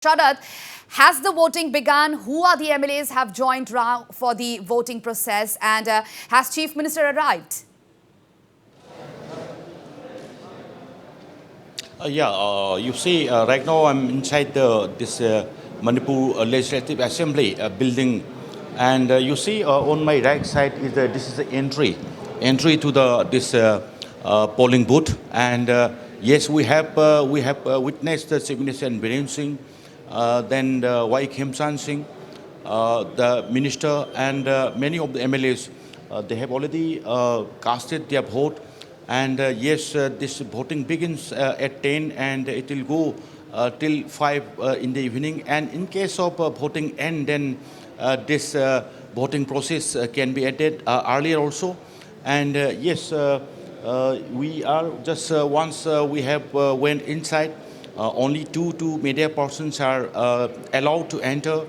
Sharad, has the voting begun? Who are the MLAs have joined for the voting process, and has Chief Minister arrived? You see, right now I'm inside this Manipur Legislative Assembly building, and you see on my right side is this is the entry to the this polling booth, and yes, we have witnessed the Chief Minister N.Biren Singh, then Y. Khemsan Singh, the minister, and many of the MLAs. They have already casted their vote. And yes, this voting begins at 10 and it will go till 5 in the evening. And in case of voting end, then this voting process can be ended earlier also. And yes, we are just once we have went inside, only two media persons are allowed to enter.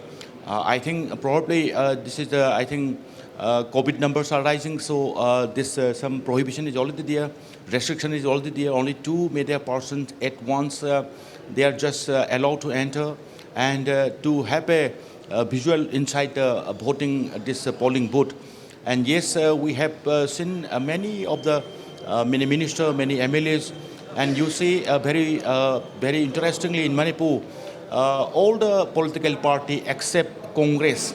I think probably this is the, I think, COVID numbers are rising, so this some prohibition is already there, restriction is already there. Only two media persons at once they are just allowed to enter and to have a visual inside the voting this polling booth. And yes, we have seen many of the many ministers, many MLAs, and you see very interestingly in Manipur, all the political party except Congress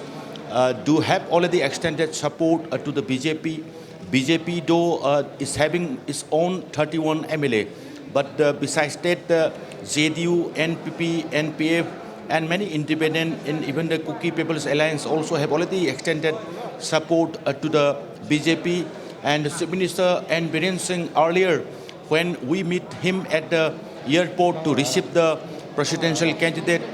do have already extended support to the BJP. BJP, though, is having its own 31 MLA, but besides that, JDU, NPP, NPF, and many independent, and even the Cookie People's Alliance also have already extended support to the BJP. And the Chief Minister N.Biren Singh earlier, when we meet him at the airport to receive the presidential candidate,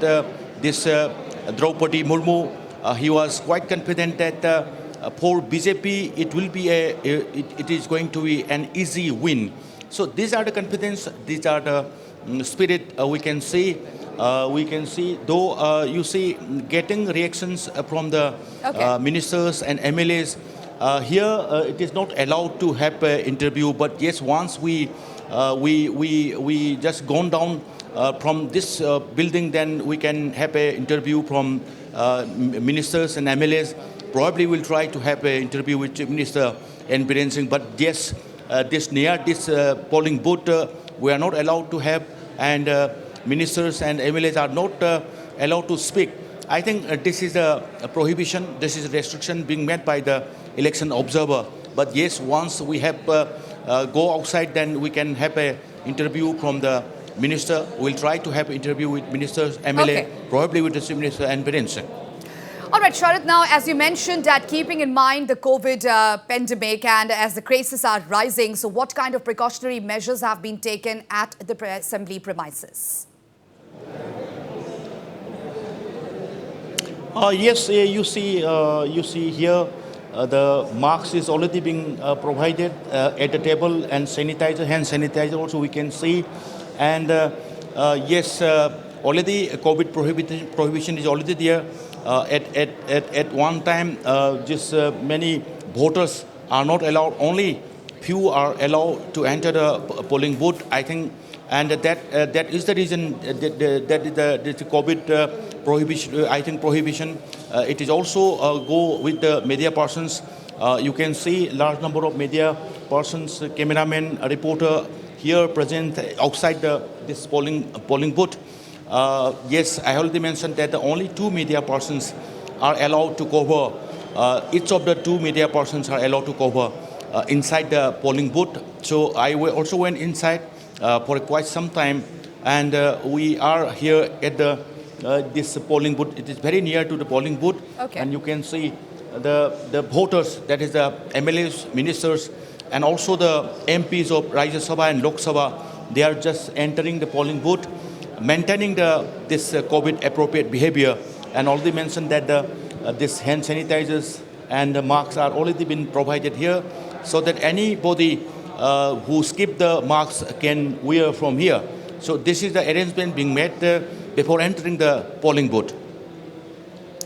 this Draupadi Murmu, he was quite confident that for BJP it will be it is going to be an easy win. So these are the confidence, these are the spirit we can see. Though you see getting reactions from the ministers and MLAs. Here it is not allowed to have an interview, but yes, once we just gone down from this building, then we can have an interview from ministers and MLAs. Probably we'll try to have an interview with Chief Minister N.Biren Singh. But yes, this polling booth we are not allowed to have, and ministers and MLAs are not allowed to speak. I think this is a prohibition, this is a restriction being made by the election observer. But yes, once we have go outside, then we can have an interview from the minister. We'll try to have an interview with ministers, MLA, probably with the Chief Minister N.Biren Singh. All right, Sharad, now, as you mentioned, that keeping in mind the COVID pandemic and as the cases are rising, so what kind of precautionary measures have been taken at the assembly premises? Yes, you see here the masks is already being provided at the table, and sanitizer, hand sanitizer also we can see. And yes, already COVID prohibition is already there. At one time, just many voters are not allowed. Only few are allowed to enter the polling booth, I think, and that is the reason that the COVID prohibition. I think prohibition. It is also go with the media persons. You can see large number of media persons, cameramen, reporter here present outside this polling booth. Yes, I already mentioned that only two media persons are allowed to cover. Each of the two media persons are allowed to cover inside the polling booth. So I also went inside for quite some time, and we are here at this polling booth. It is very near to the polling booth, and you can see the voters, that is the MLAs, ministers, and also the MPs of Rajya Sabha and Lok Sabha. They are just entering the polling booth, maintaining this COVID appropriate behavior. And already mentioned that this hand sanitizers and the masks are already been provided here, so that anybody who skip the masks can wear from here. So this is the arrangement being made before entering the polling booth.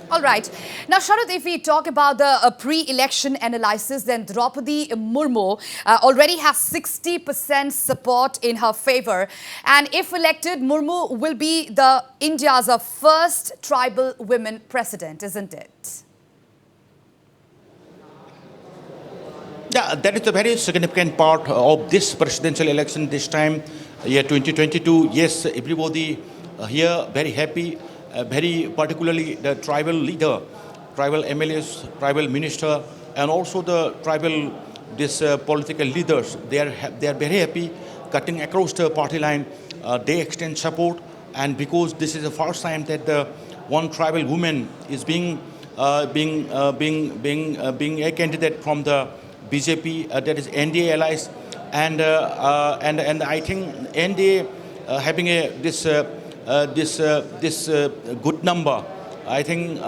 All right. Now, Sharad, if we talk about the pre-election analysis, then Draupadi Murmu already has 60% support in her favor. And if elected, Murmu will be the India's first tribal women president, isn't it? Yeah, that is a very significant part of this presidential election this time, year 2022. Yes, everybody here very happy, very particularly the tribal leader, tribal MLAs, tribal minister, and also the tribal political leaders. They are very happy, cutting across the party line. They extend support, and because this is the first time that one tribal woman is being a candidate from the BJP, that is NDA allies, and I think NDA having this good number. I think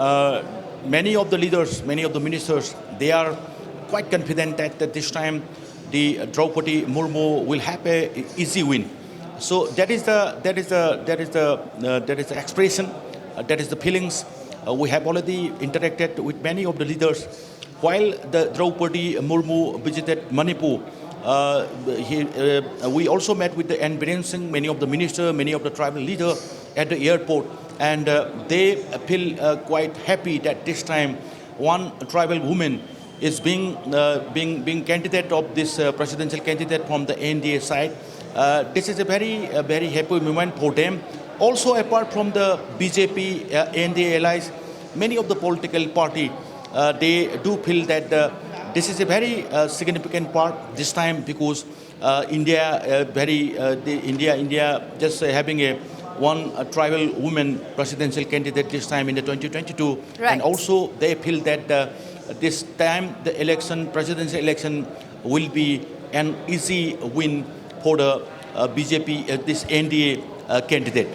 many of the leaders, many of the ministers, they are quite confident that this time the Draupadi Murmu will have a easy win. So that is the expression, that is the feelings. We have already interacted with many of the leaders. While the Draupadi Murmu visited Manipur, we also met with the N.Biren Singh, many of the ministers, many of the tribal leaders at the airport, and they feel quite happy that this time one tribal woman is being candidate of this presidential candidate from the NDA side. This is a very happy moment for them. Also, apart from the BJP, NDA allies, many of the political party, they do feel that this is a very significant part this time, because India just having one tribal woman presidential candidate this time in the 2022, right. And also they feel that this time the presidential election will be an easy win for the BJP, this NDA candidate.